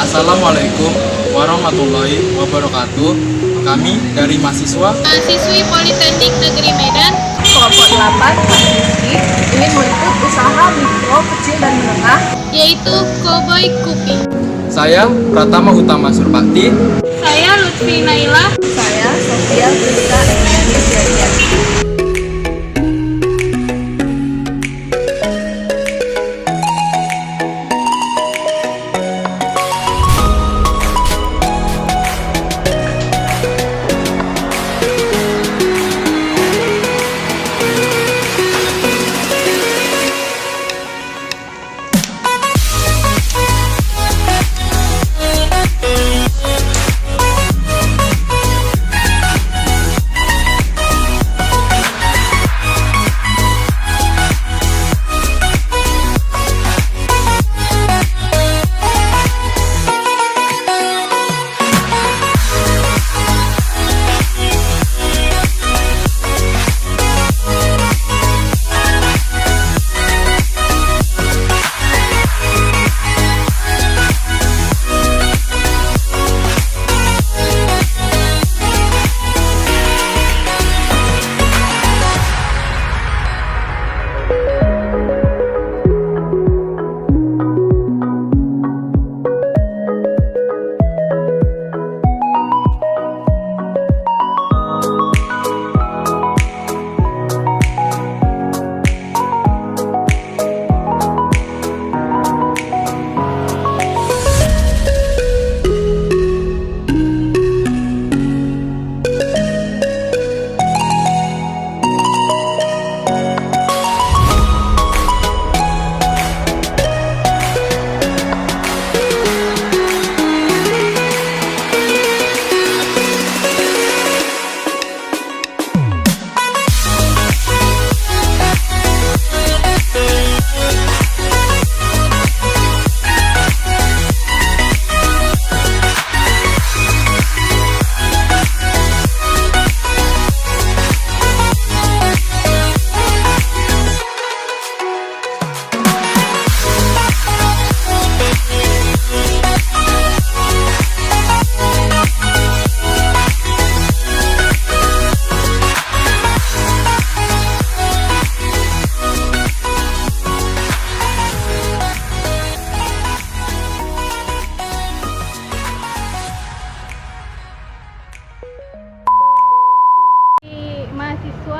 Assalamualaikum warahmatullahi wabarakatuh. Kami dari mahasiswi Politeknik Negeri Medan kelompok 8 mahasiswi ingin meliput usaha mikro, kecil, dan menengah, yaitu Cowboy Kupi. Saya Pratama Utama Surpati. Saya Lutfi Naila. saya Sofia Priska Emiani Syariati.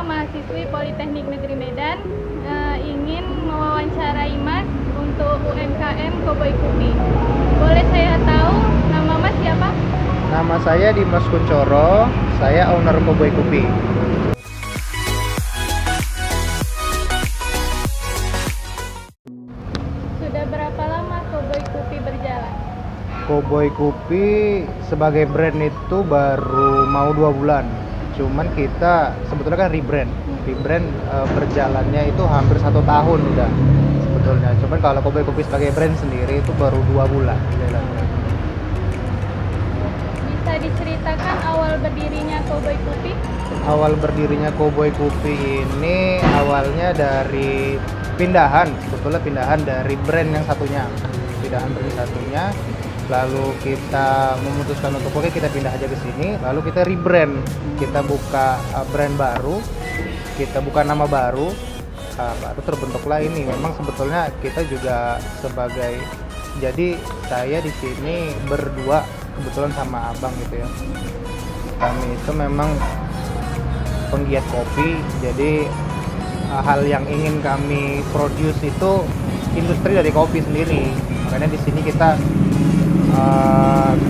Mahasiswi Politeknik Negeri Medan ingin mewawancarai Mas untuk UMKM Cowboy Kupi. Boleh saya tahu nama Mas siapa? Nama saya Dimas Kuncoro, saya owner Cowboy Kupi. Sudah berapa lama Cowboy Kupi berjalan? Cowboy Kupi sebagai brand itu baru mau 2 bulan. Cuman kita sebetulnya kan rebrand berjalannya itu hampir 1 tahun udah sebetulnya. Cuman kalau Cowboy Kupi sebagai brand sendiri itu baru 2 bulan jalannya. Bisa diceritakan awal berdirinya Cowboy Kupi? Awal berdirinya Cowboy Kupi ini awalnya dari sebetulnya pindahan dari brand yang satunya. Lalu kita memutuskan untuk oke kita pindah aja ke sini, lalu kita rebrand, kita buka brand baru, kita buka nama baru, baru terbentuklah ini. Memang sebetulnya kita juga jadi saya di sini berdua kebetulan sama abang gitu ya. Kami itu memang penggiat kopi, jadi hal yang ingin kami produce itu industri dari kopi sendiri. Makanya di sini kita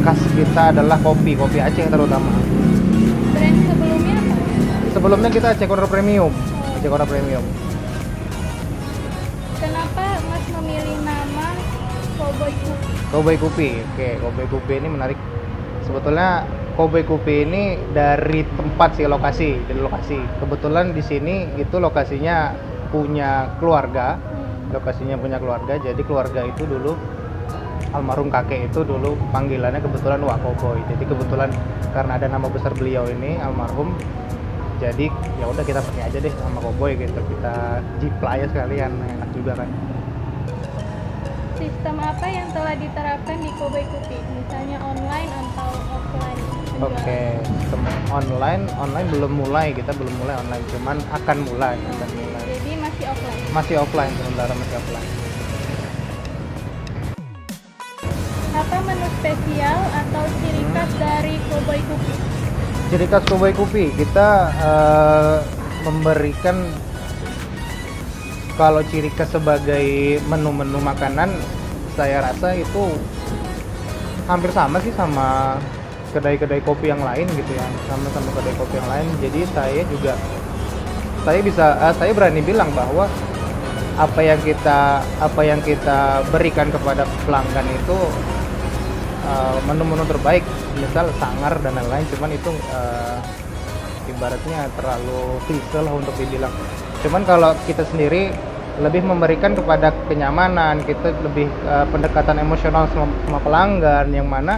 khas kita adalah kopi Aceh terutama. Brand sebelumnya apa? Sebelumnya kita Aceh Corner Premium. Kenapa Mas memilih nama Cowboy Kupi? Cowboy Kupi. Oke, Cowboy Kupi ini menarik. Sebetulnya Cowboy Kupi ini dari tempat lokasi. Kebetulan di sini itu lokasinya punya keluarga. Jadi keluarga itu dulu almarhum kakek itu dulu panggilannya kebetulan Wak Cowboy. Jadi kebetulan karena ada nama besar beliau ini almarhum, jadi ya udah kita pakai aja deh nama Cowboy gitu, kita jiplak aja sekalian, enak juga kan. Sistem apa yang telah diterapkan di Koboi Kopi? Misalnya online atau offline penjualan? Oke, sistem online belum mulai, kita belum mulai online, cuman akan mulai. Jadi masih offline. Masih offline sementara, masih offline. Apa menu spesial atau ciri khas dari Koboi Kopi? Ciri khas Koboi Kopi, kita memberikan, kalau ciri khas sebagai menu-menu makanan, saya rasa itu hampir sama sih sama kedai-kedai kopi yang lain gitu ya, sama kedai kopi yang lain. Jadi saya berani bilang bahwa apa yang kita berikan kepada pelanggan itu menu-menu terbaik, misal sangar dan lain-lain, cuman itu ibaratnya terlalu klise lah untuk dibilang. Cuman kalau kita sendiri lebih memberikan kepada kenyamanan, kita lebih pendekatan emosional sama pelanggan, yang mana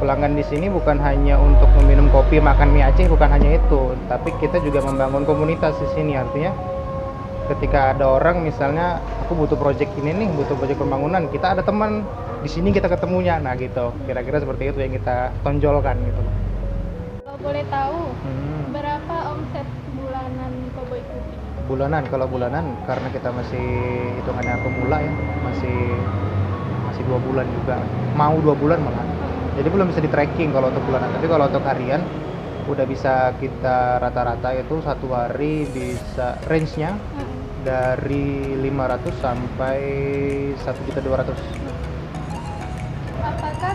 pelanggan di sini bukan hanya untuk meminum kopi, makan mie Aceh, bukan hanya itu, tapi kita juga membangun komunitas di sini. Artinya ketika ada orang misalnya aku butuh project ini nih, butuh project pembangunan, kita ada teman di sini, kita ketemunya, nah gitu, kira-kira seperti itu yang kita tonjolkan gitu. Kalau boleh tahu, berapa omset bulanan Koboi Kopi? Kalau bulanan karena kita masih hitungannya pemula ya, masih 2 bulan juga, mau 2 bulan malah, jadi belum bisa di tracking kalau untuk bulanan. Tapi kalau untuk harian udah bisa kita rata-rata itu satu hari bisa range-nya dari 500 sampai 1.200.000. Apakah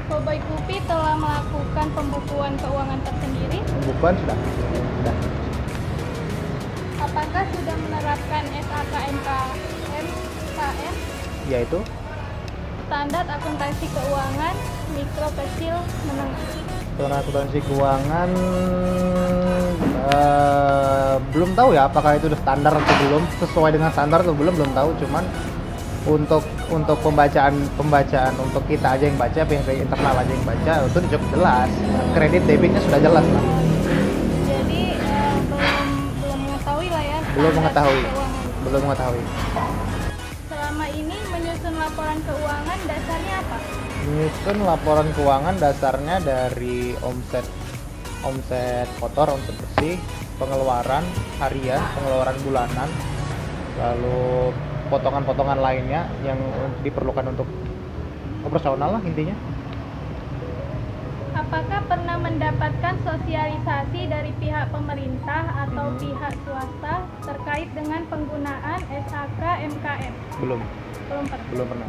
Koboi Kopi telah melakukan pembukuan keuangan tersendiri? Pembukuan sudah. Apakah sudah menerapkan SAKMKM Yaitu standar akuntansi keuangan mikro, kecil, menengah? Standar akuntansi keuangan belum tahu ya apakah itu udah standar atau belum, sesuai dengan standar atau belum tahu. Cuman untuk pembacaan untuk kita aja yang baca, pihak internal aja yang baca, itu cukup jelas, kredit debitnya sudah jelas lah. Jadi belum mengetahui lah ya. Belum standar mengetahui. Selama ini menyusun laporan keuangan dasarnya apa? Menyusun laporan keuangan dasarnya dari omset kotor, omset bersih, pengeluaran harian, pengeluaran bulanan, lalu potongan-potongan lainnya yang diperlukan untuk operasional lah intinya. Apakah pernah mendapatkan sosialisasi dari pihak pemerintah atau pihak swasta terkait dengan penggunaan SAKMKM? Belum Belum pernah. pernah.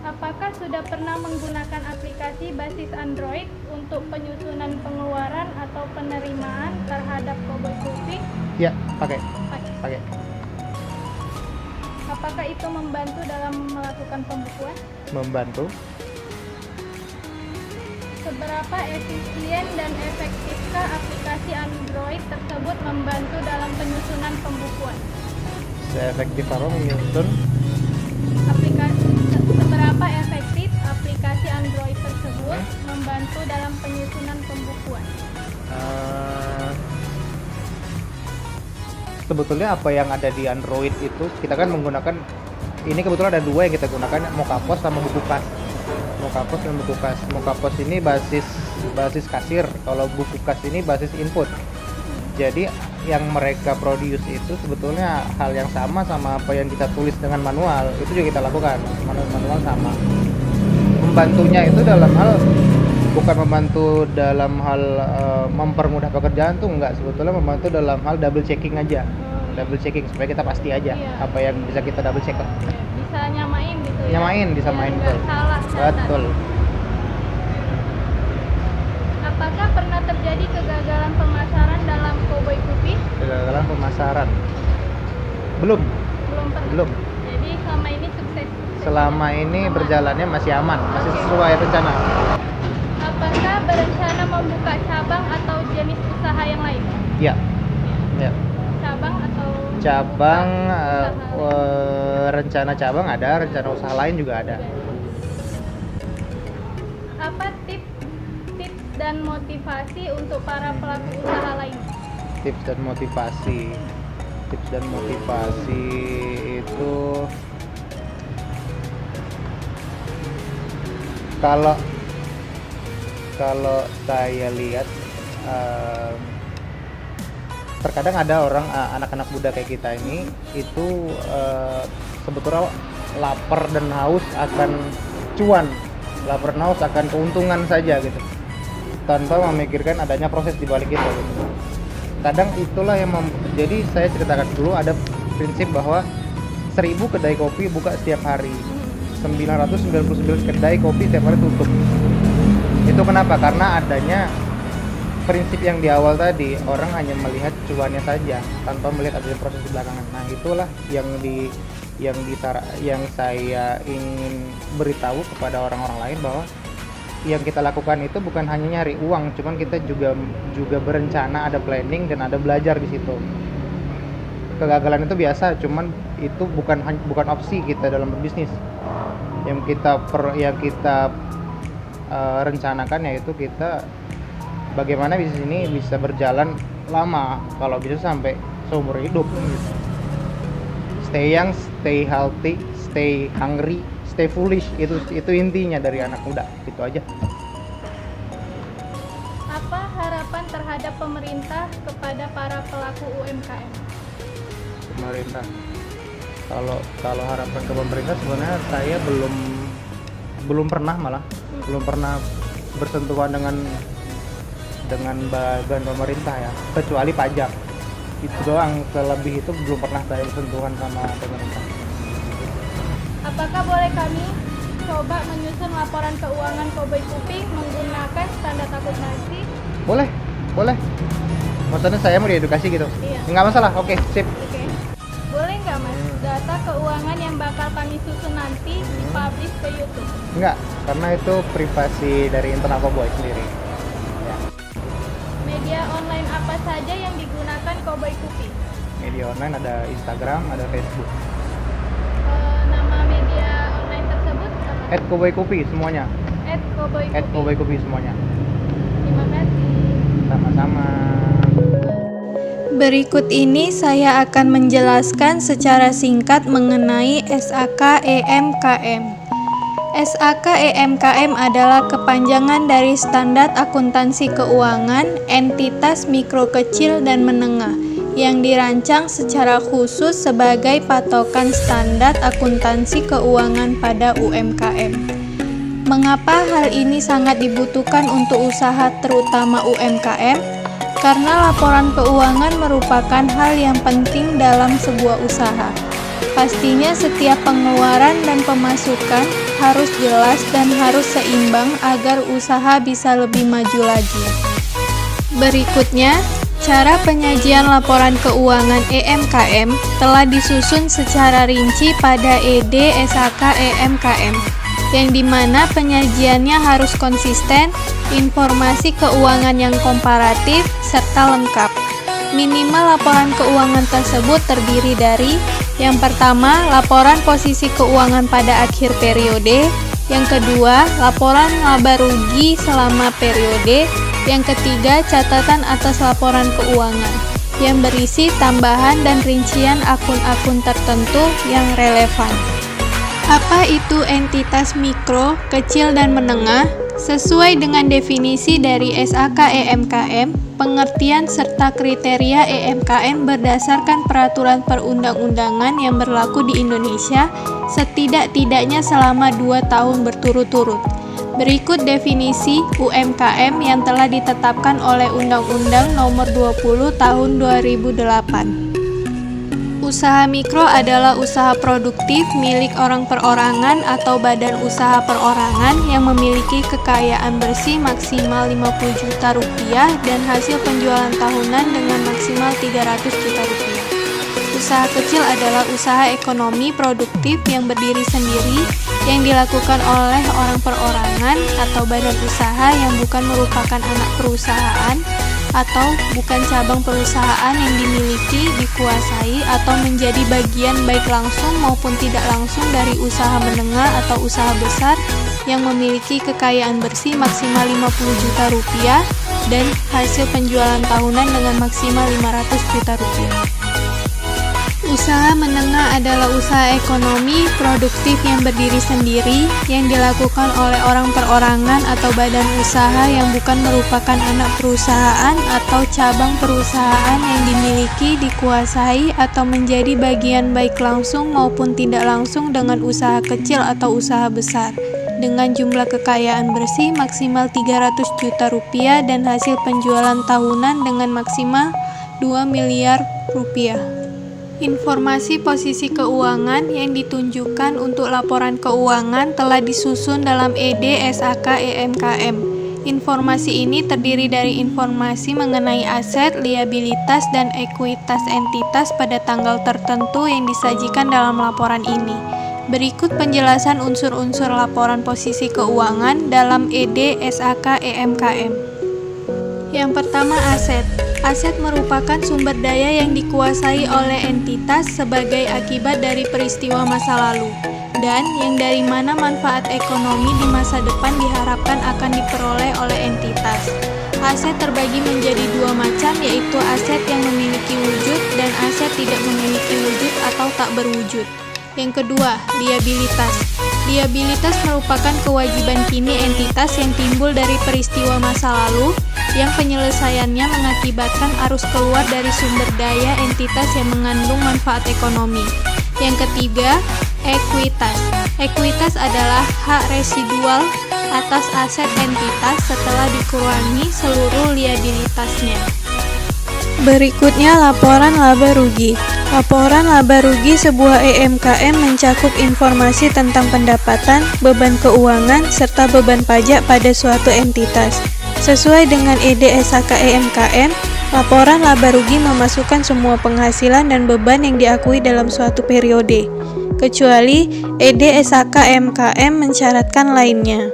Apakah sudah pernah menggunakan aplikasi basis Android untuk penyusunan pengeluaran atau penerimaan terhadap Koboi Kopi? Ya, pakai. Apakah itu membantu dalam melakukan pembukuan? Membantu. Seberapa efisien dan efektifkah aplikasi Android tersebut membantu dalam penyusunan pembukuan? Seefektif apa menyusun? Seberapa efektif aplikasi Android tersebut membantu dalam penyusunan pembukuan? Sebetulnya apa yang ada di Android itu kita kan menggunakan, ini kebetulan ada 2 yang kita gunakan, Mokapos sama Bukukas. Mokapos dan Bukukas. Mokapos ini basis kasir, kalau Bukukas ini basis input. Jadi yang mereka produce itu sebetulnya hal yang sama apa yang kita tulis dengan manual, itu juga kita lakukan. Manual sama. Membantunya itu dalam hal, bukan membantu dalam hal mempermudah pekerjaan tuh enggak, sebetulnya membantu dalam hal double checking aja. Double checking supaya kita pasti aja apa yang bisa kita double check. Bisa nyamain gitu ya. Bisa main nggak betul. salah data. Betul. Apakah pernah terjadi kegagalan pemasaran dalam Koboi Kopi? Kegagalan pemasaran. Belum. Belum. Jadi selama ini sukses. Selama ini berjalannya masih aman, masih sesuai rencana. Apakah berencana membuka cabang atau jenis usaha yang lain? Ya. Cabang atau Cabang, usaha? rencana cabang ada, rencana usaha lain juga ada. Apa tips dan motivasi untuk para pelaku usaha lain? Tips dan motivasi itu Kalau saya lihat terkadang ada orang anak-anak muda kayak kita ini itu sebetulnya lapar dan haus akan cuan, lapar dan haus akan keuntungan saja gitu, tanpa memikirkan adanya proses di balik itu gitu. Kadang itulah yang jadi saya ceritakan dulu ada prinsip bahwa 1000 kedai kopi buka setiap hari, 999 kedai kopi setiap hari tutup. Itu kenapa? Karena adanya prinsip yang di awal tadi, orang hanya melihat cuannya saja tanpa melihat adanya proses di belakangan. Nah, itulah yang saya ingin beritahu kepada orang-orang lain bahwa yang kita lakukan itu bukan hanya nyari uang, cuman kita juga berencana, ada planning dan ada belajar di situ. Kegagalan itu biasa, cuman itu bukan opsi kita dalam berbisnis. Yang kita rencanakan yaitu kita bagaimana bisnis ini bisa berjalan lama, kalau bisa sampai seumur hidup gitu. Stay young, stay healthy, stay hungry, stay foolish, itu intinya dari anak muda, itu aja. Apa harapan terhadap pemerintah kepada para pelaku UMKM? Pemerintah, kalau harapan ke pemerintah sebenarnya saya belum pernah bersentuhan dengan bagian pemerintah ya, kecuali pajak itu doang. Selebih itu belum pernah saya bersentuhan sama pemerintah. Apakah boleh kami coba menyusun laporan keuangan Cowboy Kuping menggunakan standar akuntansi? Boleh. Maksudnya saya mau diedukasi gitu? Iya. Nggak masalah, oke, sip. Oke. Boleh nggak Mas, data keuangan yang bakal kami susun nanti dipublish ke YouTube? Enggak, karena itu privasi dari internal Cowboy sendiri. Ya. Media online apa saja yang digunakan Cowboy Kuping? Media online ada Instagram, ada Facebook. Nama media online tersebut apa? @cowboykupi semuanya. @cowboykupi. semuanya. Terima kasih. Sama-sama. Berikut ini saya akan menjelaskan secara singkat mengenai SAK EMKM. SAK EMKM adalah kepanjangan dari Standar Akuntansi Keuangan Entitas Mikro Kecil dan Menengah yang dirancang secara khusus sebagai patokan standar akuntansi keuangan pada UMKM. Mengapa hal ini sangat dibutuhkan untuk usaha terutama UMKM? Karena laporan keuangan merupakan hal yang penting dalam sebuah usaha. Pastinya setiap pengeluaran dan pemasukan harus jelas dan harus seimbang agar usaha bisa lebih maju lagi. Berikutnya, cara penyajian laporan keuangan EMKM telah disusun secara rinci pada ED SAK EMKM, yang dimana penyajiannya harus konsisten, informasi keuangan yang komparatif, serta lengkap. Minimal laporan keuangan tersebut terdiri dari: yang pertama, laporan posisi keuangan pada akhir periode; yang kedua, laporan laba rugi selama periode; yang ketiga, catatan atas laporan keuangan yang berisi tambahan dan rincian akun-akun tertentu yang relevan. Apa itu entitas mikro, kecil, dan menengah? Sesuai dengan definisi dari SAK EMKM, pengertian serta kriteria EMKM berdasarkan peraturan perundang-undangan yang berlaku di Indonesia setidak-tidaknya selama 2 tahun berturut-turut. Berikut definisi UMKM yang telah ditetapkan oleh Undang-Undang Nomor 20 Tahun 2008. Usaha mikro adalah usaha produktif milik orang perorangan atau badan usaha perorangan yang memiliki kekayaan bersih maksimal 50 juta rupiah dan hasil penjualan tahunan dengan maksimal 300 juta rupiah. Usaha kecil adalah usaha ekonomi produktif yang berdiri sendiri yang dilakukan oleh orang perorangan atau badan usaha yang bukan merupakan anak perusahaan atau bukan cabang perusahaan yang dimiliki, dikuasai, atau menjadi bagian baik langsung maupun tidak langsung dari usaha menengah atau usaha besar yang memiliki kekayaan bersih maksimal 50 juta rupiah dan hasil penjualan tahunan dengan maksimal 500 juta rupiah. Usaha menengah adalah usaha ekonomi produktif yang berdiri sendiri, yang dilakukan oleh orang perorangan atau badan usaha yang bukan merupakan anak perusahaan atau cabang perusahaan yang dimiliki, dikuasai, atau menjadi bagian baik langsung maupun tidak langsung dengan usaha kecil atau usaha besar, dengan jumlah kekayaan bersih maksimal 300 juta rupiah dan hasil penjualan tahunan dengan maksimal 2 miliar rupiah. Informasi posisi keuangan yang ditunjukkan untuk laporan keuangan telah disusun dalam ED SAK EMKM. Informasi ini terdiri dari informasi mengenai aset, liabilitas, dan ekuitas entitas pada tanggal tertentu yang disajikan dalam laporan ini. Berikut penjelasan unsur-unsur laporan posisi keuangan dalam ED SAK EMKM. Yang pertama, aset. Aset merupakan sumber daya yang dikuasai oleh entitas sebagai akibat dari peristiwa masa lalu, dan yang dari mana manfaat ekonomi di masa depan diharapkan akan diperoleh oleh entitas. Aset terbagi menjadi dua macam, yaitu aset yang memiliki wujud dan aset tidak memiliki wujud atau tak berwujud. Yang kedua, liabilitas. Liabilitas merupakan kewajiban kini entitas yang timbul dari peristiwa masa lalu, yang penyelesaiannya mengakibatkan arus keluar dari sumber daya entitas yang mengandung manfaat ekonomi. Yang ketiga, ekuitas. Ekuitas adalah hak residual atas aset entitas setelah dikurangi seluruh liabilitasnya. Berikutnya, laporan laba rugi. Laporan laba rugi sebuah EMKM mencakup informasi tentang pendapatan, beban keuangan, serta beban pajak pada suatu entitas. Sesuai dengan ED SAK EMKM, laporan laba rugi memasukkan semua penghasilan dan beban yang diakui dalam suatu periode, kecuali ED SAK EMKM mensyaratkan lainnya.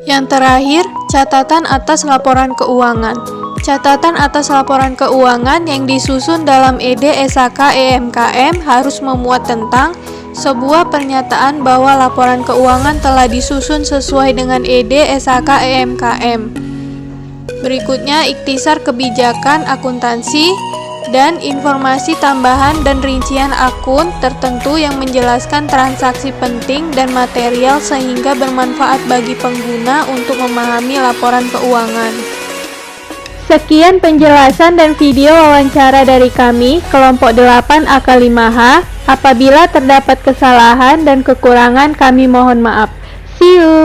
Yang terakhir, catatan atas laporan keuangan. Catatan atas laporan keuangan yang disusun dalam ED SAK EMKM harus memuat tentang sebuah pernyataan bahwa laporan keuangan telah disusun sesuai dengan ED SAK EMKM. Berikutnya, ikhtisar kebijakan akuntansi dan informasi tambahan dan rincian akun tertentu yang menjelaskan transaksi penting dan material sehingga bermanfaat bagi pengguna untuk memahami laporan keuangan. Sekian penjelasan dan video wawancara dari kami, kelompok 8 AK5H. Apabila terdapat kesalahan dan kekurangan, kami mohon maaf. See you!